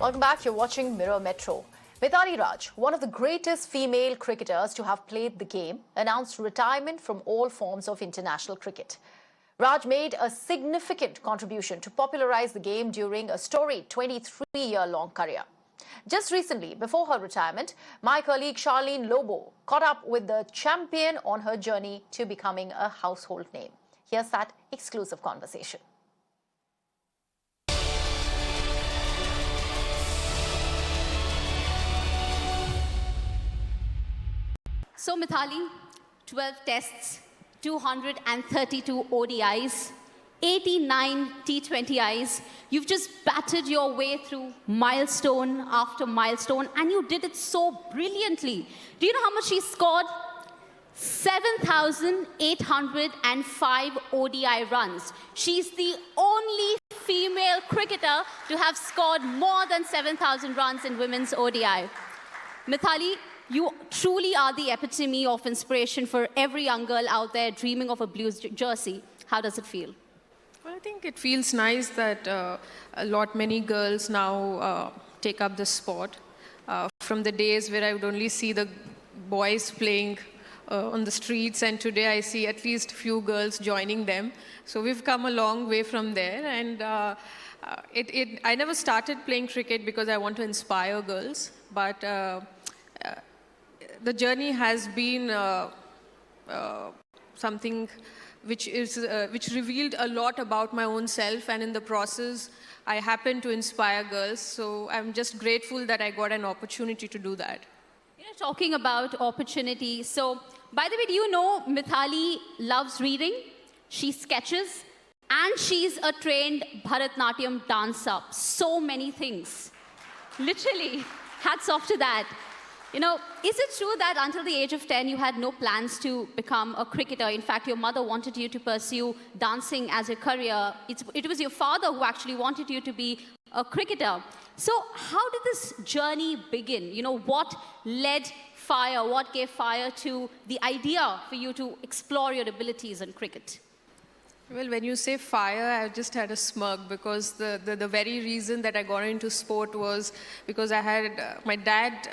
Welcome back. You're watching Mirror Metro. Mitali Raj, one of the greatest female cricketers to have played the game, announced retirement from all forms of international cricket. Raj made a significant contribution to popularize the game during a storied 23-year-long career. Just recently, before her retirement, my colleague Sharlene Lobo caught up with the champion on her journey to becoming a household name. Here's that exclusive conversation. So Mitali, 12 tests, 232 ODIs, 89 T20Is. You've just battered your way through milestone after milestone, and you did it so brilliantly. Do you know how much she scored? 7,805 ODI runs. She's the only female cricketer to have scored more than 7,000 runs in women's ODI. Mitali, you truly are the epitome of inspiration for every young girl out there dreaming of a Blues jersey. How does it feel? Well, I think it feels nice that many girls now take up the sport. From the days where I would only see the boys playing on the streets, and today I see at least a few girls joining them. So we've come a long way from there. And I never started playing cricket because I want to inspire girls, but the journey has been something which revealed a lot about my own self, and in the process, I happen to inspire girls. So I'm just grateful that I got an opportunity to do that. You know, talking about opportunity, so by the way, do you know Mitali loves reading? She sketches, and she's a trained Bharatnatyam dancer. So many things. Literally, hats off to that. You know, is it true that until the age of 10, you had no plans to become a cricketer? In fact, your mother wanted you to pursue dancing as a career. It was your father who actually wanted you to be a cricketer. So how did this journey begin? You know, what led fire, what gave fire to the idea for you to explore your abilities in cricket? Well, when you say fire, I just had a smirk, because the very reason that I got into sport was because I had, my dad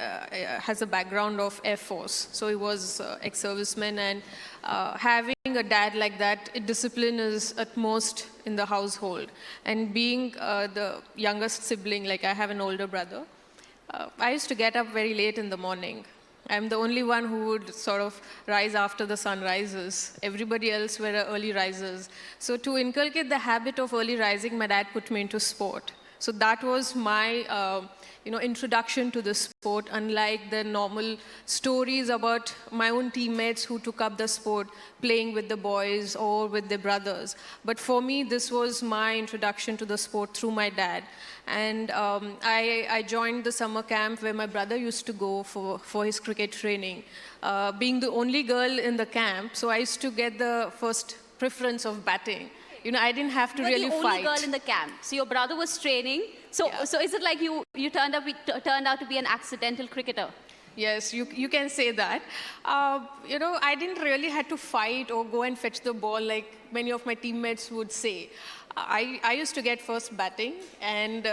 has a background of Air Force, so he was ex-serviceman, and having a dad like that, discipline is utmost in the household. And being the youngest sibling, like I have an older brother, I used to get up very late in the morning. I'm the only one who would sort of rise after the sun rises. Everybody else were early risers. So to inculcate the habit of early rising, my dad put me into sport. So that was my introduction to the sport, unlike the normal stories about my own teammates who took up the sport, playing with the boys or with their brothers. But for me, this was my introduction to the sport through my dad. And I joined the summer camp where my brother used to go for his cricket training. Being the only girl in the camp, so I used to get the first preference of batting. You know, I didn't have to really fight. You were the only girl in the camp. So your brother was training. So, yeah. So is it like you turned out to be an accidental cricketer? Yes, you can say that. I didn't really have to fight or go and fetch the ball like many of my teammates would say. I used to get first batting, and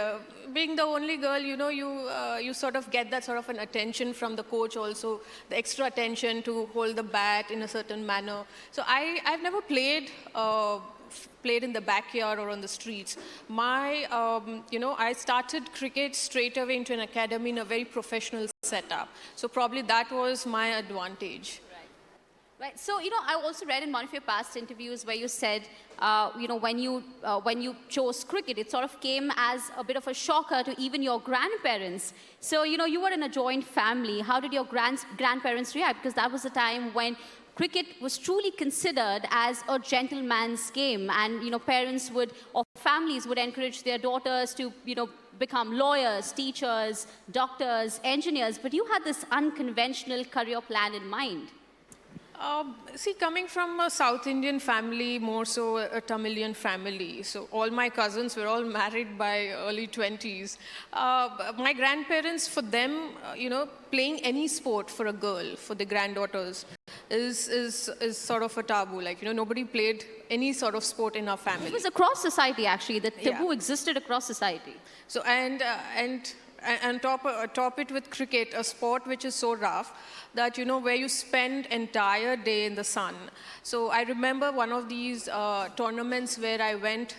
being the only girl, you sort of get that sort of an attention from the coach also, the extra attention to hold the bat in a certain manner. So I've never played in the backyard or on the streets. I started cricket straight away into an academy in a very professional setup. So probably that was my advantage. Right. So, I also read in one of your past interviews where you said, when you chose cricket, it sort of came as a bit of a shocker to even your grandparents. So, you were in a joint family. How did your grandparents react? Because that was a time when cricket was truly considered as a gentleman's game, and parents or families would encourage their daughters to become lawyers, teachers, doctors, engineers, but you had this unconventional career plan in mind. Coming from a South Indian family, more so a Tamilian family, so all my cousins were all married by early 20s. My grandparents, for them, playing any sport for a girl, for the granddaughters, is sort of a taboo. Like, nobody played any sort of sport in our family. It was across society, actually. The taboo existed across society. So, and and top it with cricket, a sport which is so rough that, where you spend entire day in the sun. So I remember one of these tournaments where I went,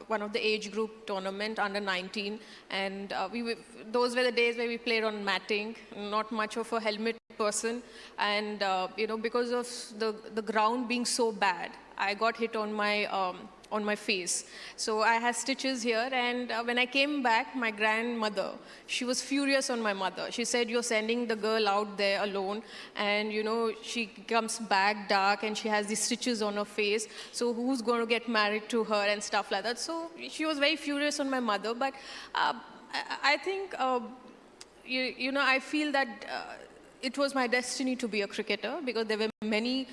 one of the age group tournament under 19, and those were the days where we played on matting, not much of a helmet person, and because of the ground being so bad, I got hit on my face. So I had stitches here, and when I came back, my grandmother, she was furious on my mother. She said, "You're sending the girl out there alone, and she comes back dark and she has these stitches on her face, so who's going to get married to her," and stuff like that. So she was very furious on my mother, but I think, I feel that it was my destiny to be a cricketer, because there were many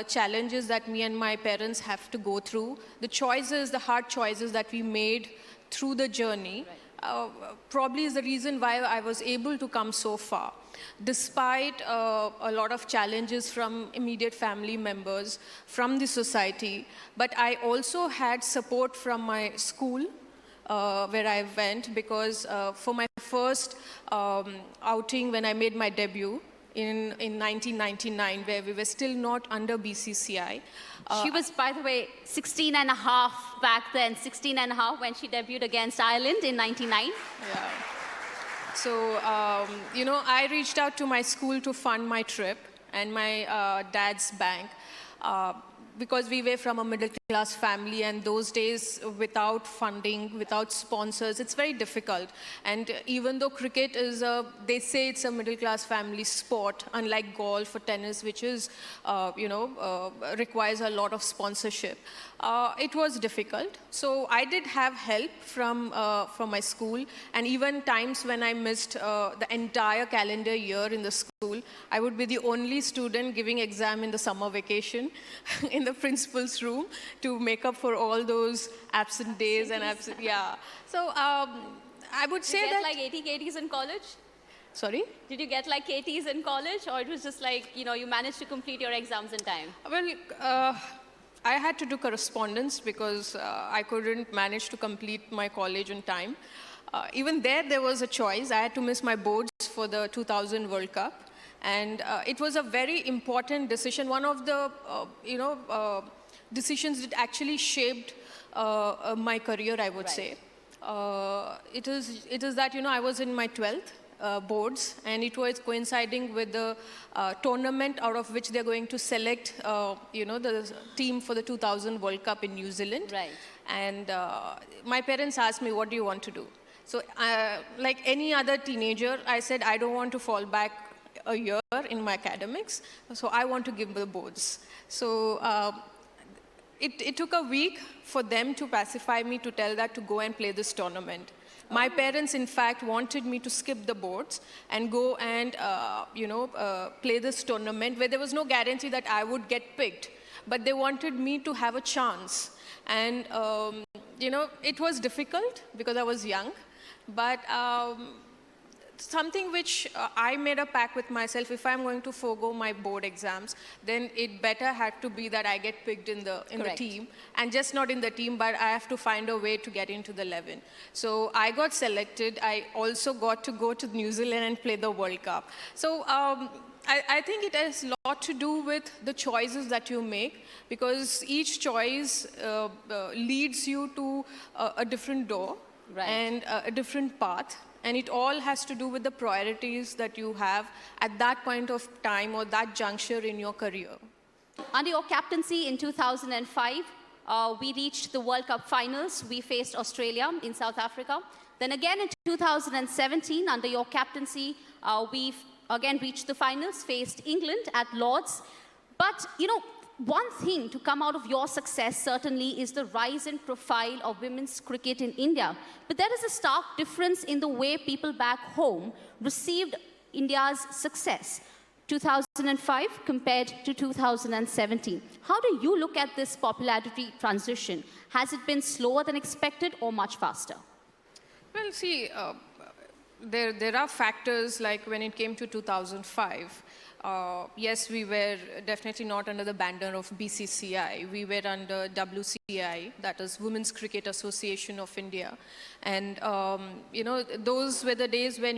challenges that me and my parents have to go through. The hard choices that we made through the journey, probably is the reason why I was able to come so far. Despite a lot of challenges from immediate family members, from the society, but I also had support from my school, where I went, because for my first outing when I made my debut in 1999, where we were still not under BCCI. She was, by the way, 16 and a half back then, 16 and a half when she debuted against Ireland in 99. Yeah. So, I reached out to my school to fund my trip and my dad's bank. Because we were from a middle-class family, and those days, without funding, without sponsors, it's very difficult. And even though cricket is they say it's a middle-class family sport, unlike golf or tennis, which is, requires a lot of sponsorship. It was difficult. So I did have help from my school, and even times when I missed the entire calendar year in the school, I would be the only student giving exam in the summer vacation in the principal's room to make up for all those absent days and absent, yeah. So I would say that... Did you get like 80 KTs in college? Sorry? Did you get like KTs in college, or it was just like, you managed to complete your exams in time? Well, I had to do correspondence because I couldn't manage to complete my college in time. Even there was a choice. I had to miss my boards for the 2000 World Cup. And it was a very important decision. One of the, decisions that actually shaped my career, I would say. It is that, I was in my 12th boards, and it was coinciding with the tournament out of which they're going to select, the team for the 2000 World Cup in New Zealand. Right. And my parents asked me, "What do you want to do?" So like any other teenager, I said, I don't want to fall back a year in my academics, so I want to give the boards. So it took a week for them to pacify me, to tell that to go and play this tournament. My parents, in fact, wanted me to skip the boards and go and, play this tournament where there was no guarantee that I would get picked. But they wanted me to have a chance. And, it was difficult because I was young. But something which I made a pact with myself: if I'm going to forego my board exams, then it better had to be that I get picked in the team, and just not in the team, but I have to find a way to get into the 11. So I got selected. I also got to go to New Zealand and play the World Cup. So I think it has a lot to do with the choices that you make, because each choice leads you to a different door, and a different path. And it all has to do with the priorities that you have at that point of time or that juncture in your career. Under your captaincy in 2005, we reached the World Cup finals. We faced Australia in South Africa. Then again in 2017, under your captaincy, we again reached the finals, faced England at Lord's. But, one thing to come out of your success certainly is the rise in profile of women's cricket in India. But there is a stark difference in the way people back home received India's success. 2005 compared to 2017. How do you look at this popularity transition? Has it been slower than expected or much faster? Well, see, there are factors like when it came to 2005. Yes, we were definitely not under the banner of BCCI. We were under WCI, that is Women's Cricket Association of India. And, those were the days when,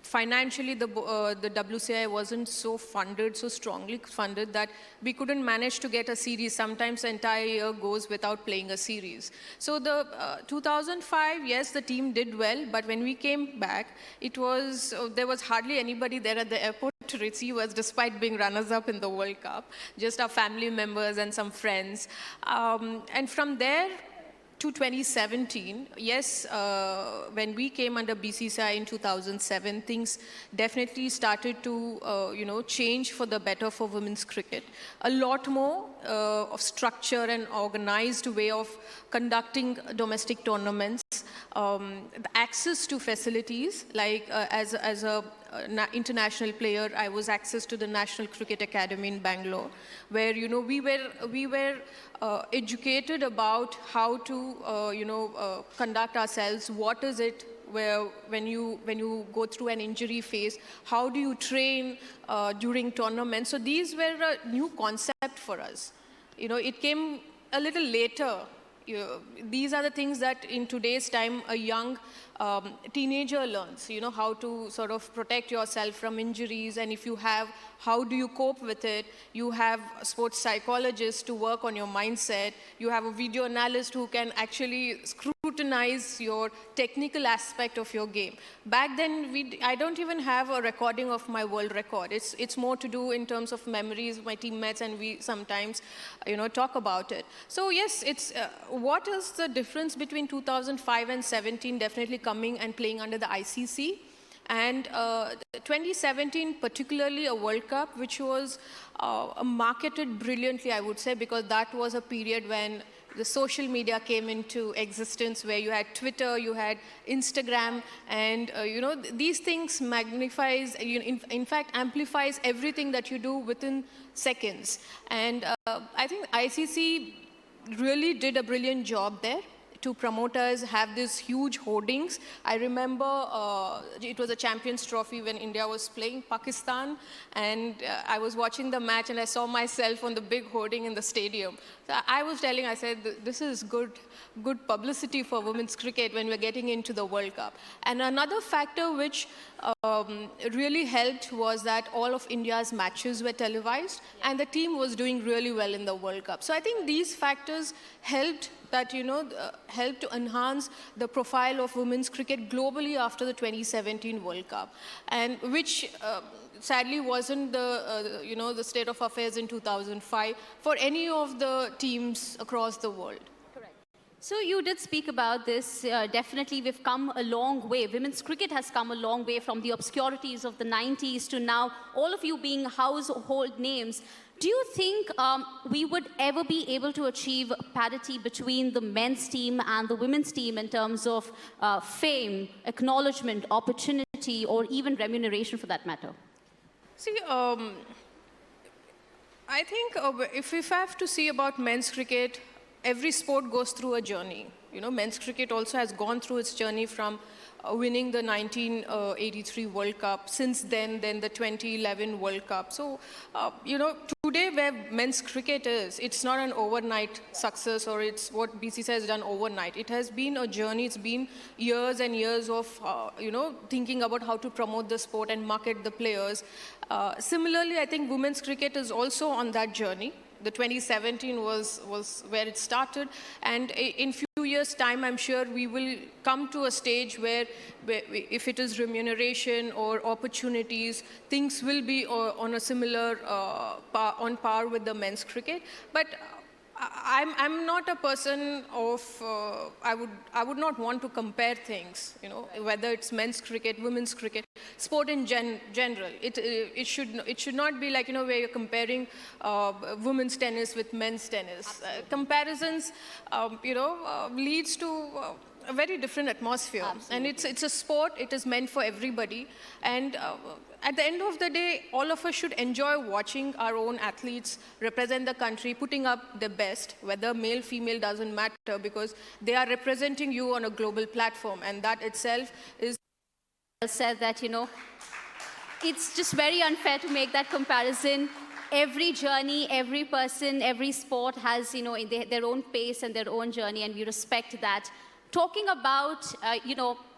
financially the WCI wasn't so funded, so strongly funded that we couldn't manage to get a series. Sometimes the entire year goes without playing a series. So the 2005, yes, the team did well, but when we came back, there was hardly anybody there at the airport to receive us, despite being runners-up in the World Cup. Just our family members and some friends. And from there to 2017, yes, when we came under BCCI in 2007, things definitely started to, change for the better for women's cricket. A lot more of structure and organized way of conducting domestic tournaments. The access to facilities, like as a international player, I was access to the National Cricket Academy in Bangalore, where we were educated about how to conduct ourselves. What is it where when you go through an injury phase, how do you train during tournaments? So these were a new concept for us. It came a little later. These are the things that in today's time a young teenager learns, how to sort of protect yourself from injuries, and if you have, how do you cope with it? You have sports psychologists to work on your mindset. You have a video analyst who can actually scrutinize your technical aspect of your game. Back then, I don't even have a recording of my world record. It's more to do in terms of memories, my teammates, and we sometimes, talk about it. So yes, it's what is the difference between 2005 and 17? Definitely coming and playing under the ICC. And 2017, particularly a World Cup, which was marketed brilliantly, I would say, because that was a period when the social media came into existence, where you had Twitter, you had Instagram, and these things magnifies, in fact, amplifies everything that you do within seconds. And I think ICC really did a brilliant job there to promoters, have these huge hoardings. I remember it was a Champions Trophy when India was playing Pakistan, and I was watching the match and I saw myself on the big hoarding in the stadium. So I said, this is good publicity for women's cricket when we're getting into the World Cup. And another factor which really helped was that all of India's matches were televised, and the team was doing really well in the World Cup. So I think these factors helped help to enhance the profile of women's cricket globally after the 2017 World Cup, and which sadly wasn't the state of affairs in 2005 for any of the teams across the world. So you did speak about this. Definitely, we've come a long way. Women's cricket has come a long way from the obscurities of the 90s to now, all of you being household names. Do you think we would ever be able to achieve parity between the men's team and the women's team in terms of fame, acknowledgement, opportunity, or even remuneration for that matter? See, I think if we have to see about men's cricket, every sport goes through a journey. Men's cricket also has gone through its journey from winning the 1983 World Cup, since then the 2011 World Cup. So, today where men's cricket is, it's not an overnight success, or it's what BCCI has done overnight. It has been a journey. It's been years and years of, thinking about how to promote the sport and market the players. Similarly, I think women's cricket is also on that journey. The 2017 was where it started, and in few years' time, I'm sure we will come to a stage where if it is remuneration or opportunities, things will be on a similar on par with the men's cricket. But I'm not a person of I would not want to compare things, whether it's men's cricket, women's cricket, sport in general. It should not be like where you're comparing women's tennis with men's tennis. Comparisons leads to a very different atmosphere. Absolutely. And it's a sport. It is meant for everybody, and at the end of the day, all of us should enjoy watching our own athletes represent the country, putting up their best, whether male, female, doesn't matter, because they are representing you on a global platform, and that itself is... Said that, it's just very unfair to make that comparison. Every journey, every person, every sport has, their own pace and their own journey, and we respect that. Talking about,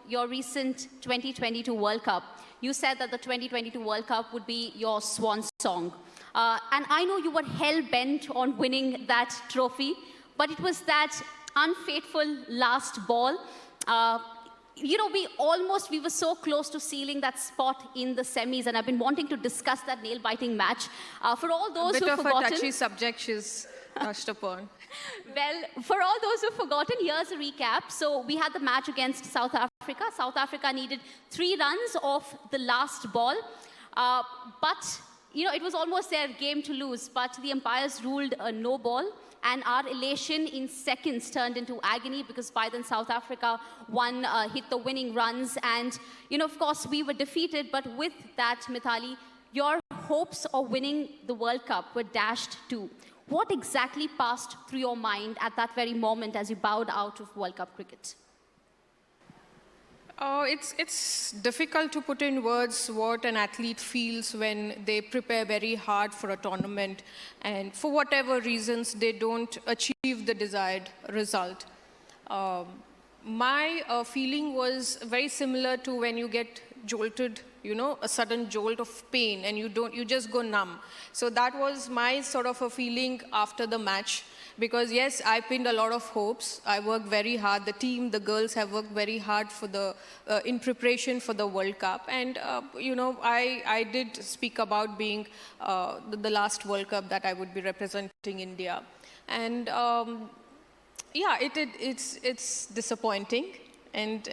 your recent 2022 World Cup, you said that the 2022 World Cup would be your swan song. And I know you were hell-bent on winning that trophy, but it was that unfaithful last ball. We were so close to sealing that spot in the semis, and I've been wanting to discuss that nail-biting match. For all those who've forgotten... A bit of a touchy subject she's touched upon. Well, for all those who've forgotten, here's a recap. So we had the match against South Africa. South Africa needed 3 runs off the last ball. But, it was almost their game to lose, but the umpires ruled a no ball. And our elation in seconds turned into agony because by then South Africa hit the winning runs. And, of course, we were defeated. But with that, Mitali, your hopes of winning the World Cup were dashed too. What exactly passed through your mind at that very moment as you bowed out of World Cup cricket? It's difficult to put in words what an athlete feels when they prepare very hard for a tournament and for whatever reasons they don't achieve the desired result. My feeling was very similar to when you get jolted, a sudden jolt of pain and you just go numb. So that was my sort of a feeling after the match. Because yes, I pinned a lot of hopes. I worked very hard. The team, the girls have worked very hard for in preparation for the World Cup. And, I did speak about being the last World Cup that I would be representing India. And it's disappointing. And,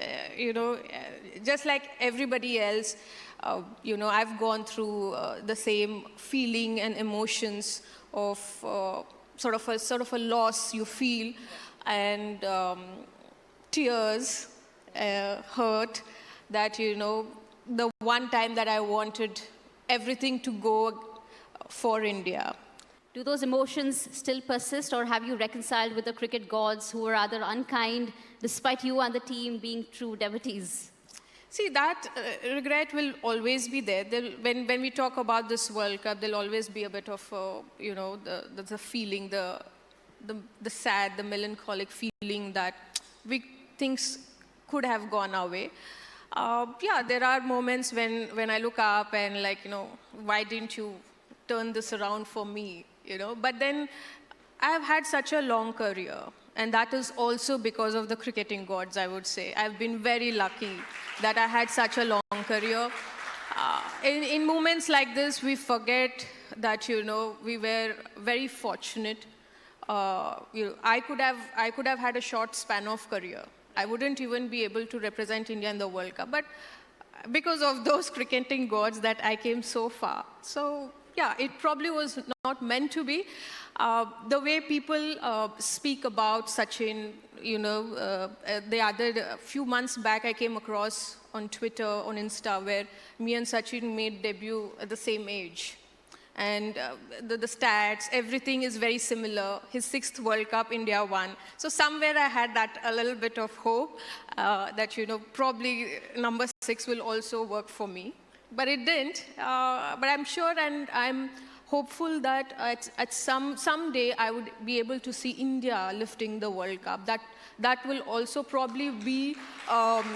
just like everybody else, I've gone through the same feeling and emotions of sort of a loss you feel, and tears, hurt, that, the one time that I wanted everything to go for India. Do those emotions still persist, or have you reconciled with the cricket gods who were rather unkind, despite you and the team being true devotees? See, that regret will always be there. When we talk about this World Cup, there'll always be a bit of, the feeling, the sad, the melancholic feeling that things could have gone our way. There are moments when I look up and why didn't you turn this around for me, But then I've had such a long career. And that is also because of the cricketing gods, I would say. I've been very lucky that I had such a long career. In moments like this, we forget that, we were very fortunate. I could have had a short span of career. I wouldn't even be able to represent India in the World Cup. But because of those cricketing gods that I came so far. So, yeah, it probably was not meant to be. The way people speak about Sachin, a few months back I came across on Twitter, on Insta, where me and Sachin made debut at the same age. And the stats, everything is very similar. His 6th World Cup, India won. So somewhere I had that a little bit of hope that, probably number 6 will also work for me. But it didn't. But I'm sure and I'm hopeful that at someday I would be able to see India lifting the World Cup. That will also probably be...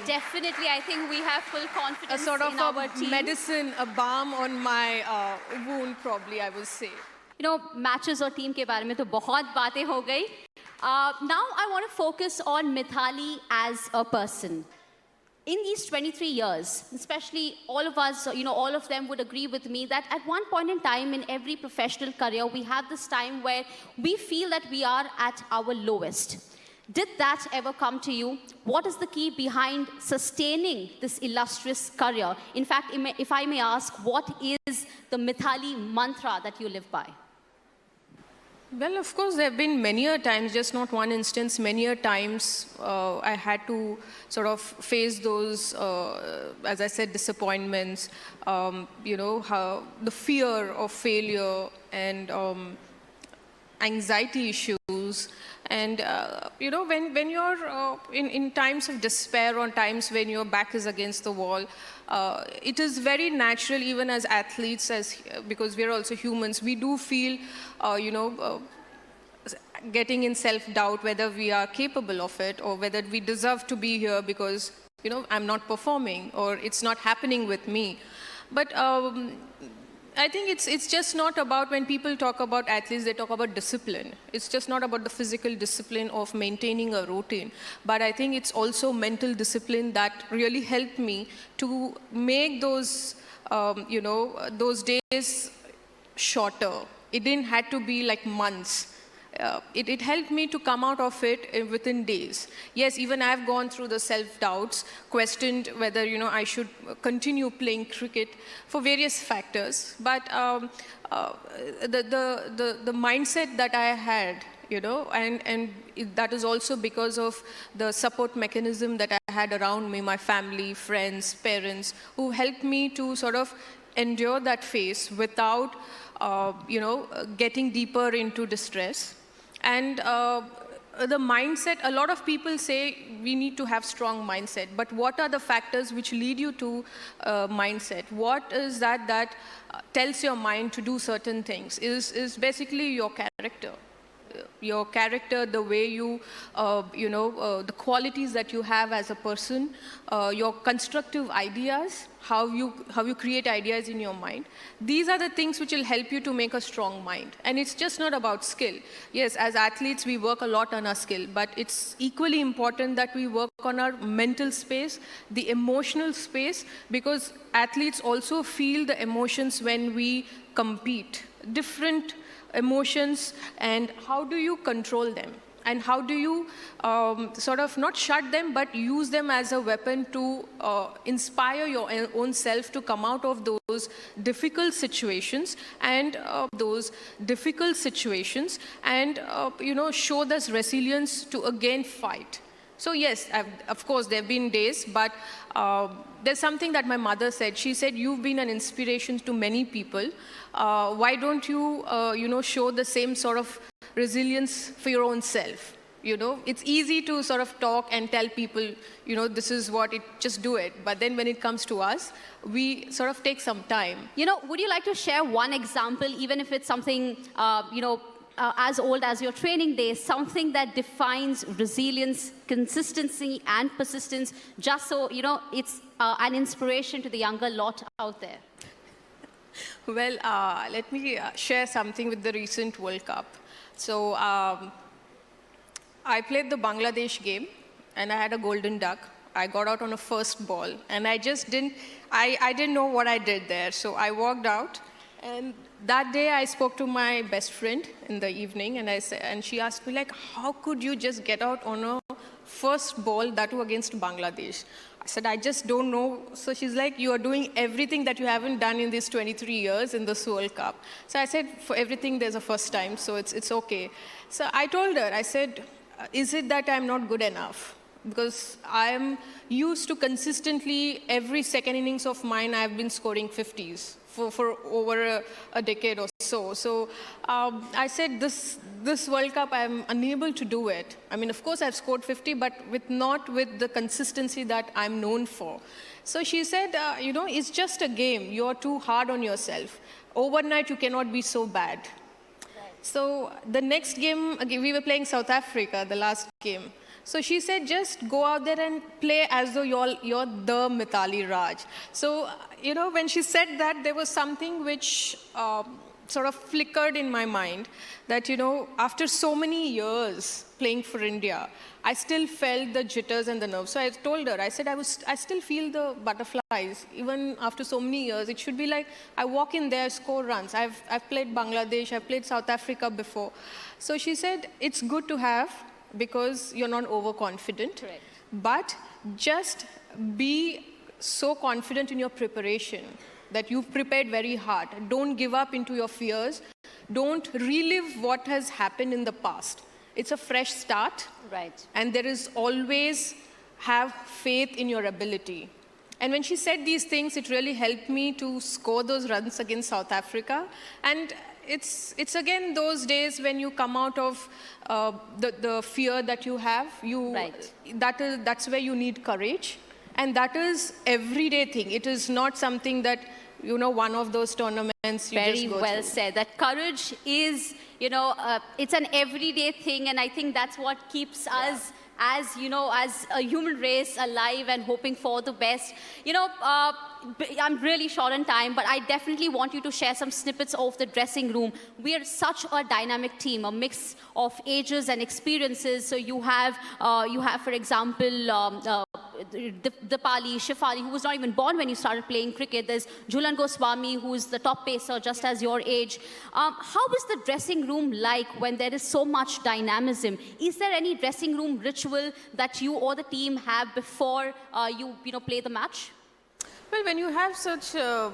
Definitely, I think we have full confidence in our team. A sort of a medicine, a balm on my wound, probably, I would say. Matches or team ke baare mein to bahut baatein ho gayi. Now I want to focus on Mitali as a person. In these 23 years, especially all of us, all of them would agree with me that at one point in time in every professional career, we have this time where we feel that we are at our lowest. Did that ever come to you? What is the key behind sustaining this illustrious career? In fact, if I may ask, what is the Mitali Mantra that you live by? Well, of course, there have been many a times, just not one instance, many a times I had to sort of face those, as I said, disappointments, how the fear of failure and anxiety issues lose. And, when you're in times of despair or times when your back is against the wall, it is very natural, even as athletes, because we're also humans, we do feel, getting in self-doubt whether we are capable of it or whether we deserve to be here because, I'm not performing or it's not happening with me. But I think it's just not about, when people talk about athletes, they talk about discipline. It's just not about the physical discipline of maintaining a routine. But I think it's also mental discipline that really helped me to make those, those days shorter. It didn't have to be like months. It helped me to come out of it within days. Yes, even I've gone through the self-doubts, questioned whether, I should continue playing cricket for various factors. But the mindset that I had, and that is also because of the support mechanism that I had around me, my family, friends, parents, who helped me to sort of endure that phase without, getting deeper into distress. And the mindset, a lot of people say we need to have strong mindset, but what are the factors which lead you to mindset? What is that tells your mind to do certain things? Is basically your character. Your character, the way you, the qualities that you have as a person, your constructive ideas, how you create ideas in your mind. These are the things which will help you to make a strong mind. And it's just not about skill. Yes, as athletes, we work a lot on our skill, but it's equally important that we work on our mental space, the emotional space, because athletes also feel the emotions when we compete. Different emotions, and how do you control them? And how do you sort of not shut them, but use them as a weapon to inspire your own self to come out of those difficult situations and show this resilience to again fight. So yes, of course, there have been days, but there's something that my mother said. She said, you've been an inspiration to many people. Why don't you, show the same sort of resilience for your own self? It's easy to sort of talk and tell people, this is what just do it. But then when it comes to us, we sort of take some time. Would you like to share one example, even if it's something, as old as your training days, something that defines resilience, consistency, and persistence, just so, it's an inspiration to the younger lot out there? Well, let me share something with the recent World Cup. So I played the Bangladesh game, and I had a golden duck. I got out on a first ball, and I didn't know what I did there. So I walked out, and that day I spoke to my best friend in the evening, and she asked me, like, how could you just get out on a first ball, that too against Bangladesh? I said, I just don't know. So she's like, you are doing everything that you haven't done in these 23 years in this World Cup. So I said, for everything there's a first time, so it's okay. So I told her, I said, is it that I'm not good enough? Because I'm used to consistently, every second innings of mine, I've been scoring 50s for over a decade or so. So I said, this World Cup, I'm unable to do it. I mean, of course, I've scored 50, but not with the consistency that I'm known for. So she said, it's just a game. You're too hard on yourself. Overnight, you cannot be so bad. Right. So the next game, we were playing South Africa, the last game. So she said, just go out there and play as though you're the Mitali Raj. So, when she said that, there was something which sort of flickered in my mind that, after so many years playing for India, I still felt the jitters and the nerves. So I told her, I said, I still feel the butterflies. Even after so many years, it should be like I walk in there, score runs. I've played Bangladesh, I've played South Africa before. So she said, it's good to have, because you're not overconfident. Correct. But just be so confident in your preparation that you've prepared very hard. Don't give up into your fears. Don't relive what has happened in the past. It's a fresh start. Right. And there is always have faith in your ability. And when she said these things, it really helped me to score those runs against South Africa. And it's again those days when you come out of the fear that you have. Right. That's where you need courage. And that is everyday thing. It is not something that, one of those tournaments you Very just go well through. said. That courage is, it's an everyday thing, and I think that's what keeps us as a human race alive and hoping for the best. I'm really short on time, but I definitely want you to share some snippets of the dressing room. We are such a dynamic team, a mix of ages and experiences. So you have, for example, Dipali, Shefali, who was not even born when you started playing cricket. There's Jhulan Goswami, who is the top pacer, just as your age. How is the dressing room like when there is so much dynamism? Is there any dressing room ritual that you or the team have before you play the match? Well, when you have such a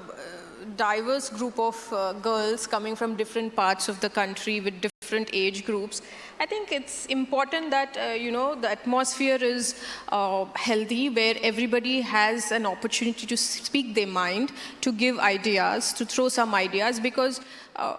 diverse group of girls coming from different parts of the country with different age groups, I think it's important that, the atmosphere is healthy, where everybody has an opportunity to speak their mind, to give ideas, to throw some ideas, because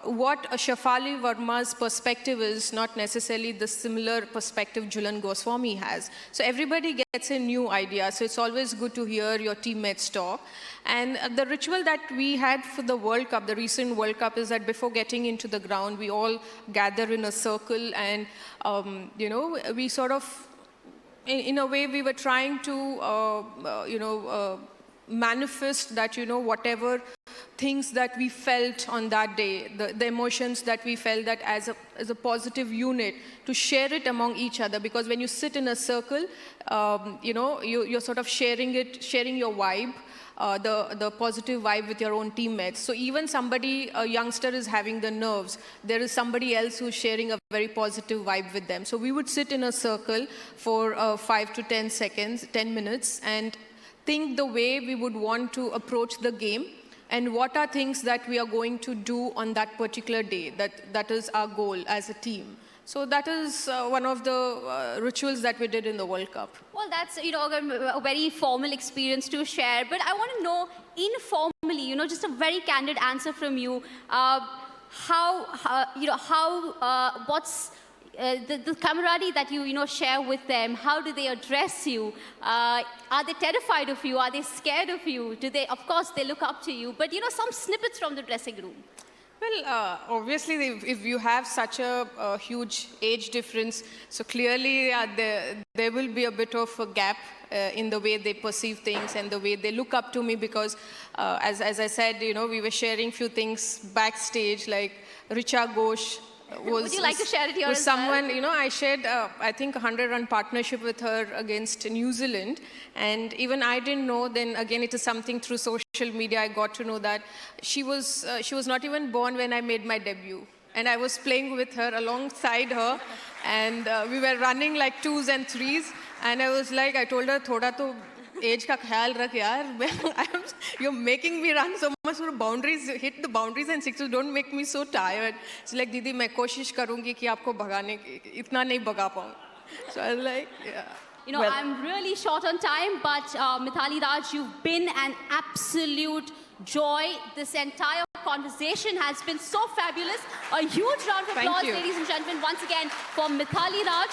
what Shefali Verma's perspective is not necessarily the similar perspective Jhulan Goswami has. So everybody gets a new idea. So it's always good to hear your teammates talk. And the ritual that we had for the World Cup, the recent World Cup, is that before getting into the ground, we all gather in a circle and, we sort of, in a way, we were trying to, manifest that, whatever things that we felt on that day, the emotions that we felt, that as a positive unit, to share it among each other. Because when you sit in a circle, you're sort of sharing your vibe, the positive vibe with your own teammates. So even a youngster is having the nerves, there is somebody else who's sharing a very positive vibe with them. So we would sit in a circle for 5 to 10 seconds, 10 minutes, and think the way we would want to approach the game, and what are things that we are going to do on that particular day. That is our goal as a team. So that is one of the rituals that we did in the World Cup. Well, that's a very formal experience to share. But I want to know informally, just a very candid answer from you. What's the camaraderie that you share with them? How do they address you? Are they terrified of you? Are they scared of you? Of course, they look up to you. But some snippets from the dressing room. Well, obviously, if you have such a huge age difference, so clearly there will be a bit of a gap in the way they perceive things and the way they look up to me, because as I said, we were sharing few things backstage, like Richa Ghosh Would you like to share it here as someone, well? I shared, I think, a 100-run partnership with her against New Zealand. And even I didn't know, then again, it is something through social media, I got to know that she was not even born when I made my debut. And I was playing with her, alongside her. And we were running like 2s and 3s. And I was like, I told her, thoda to age ka khayal rakh yaar. You're making me run so much for boundaries, hit the boundaries and sixes, don't make me so tired. It's like, Didi, मैं कोशिश करूँगी कि आपको भगाने इतना नहीं भगा पाऊँ. So I was like, yeah. Well, I'm really short on time, but Mitali Raj, you've been an absolute joy. This entire conversation has been so fabulous. A huge round of applause, ladies and gentlemen, once again for Mitali Raj.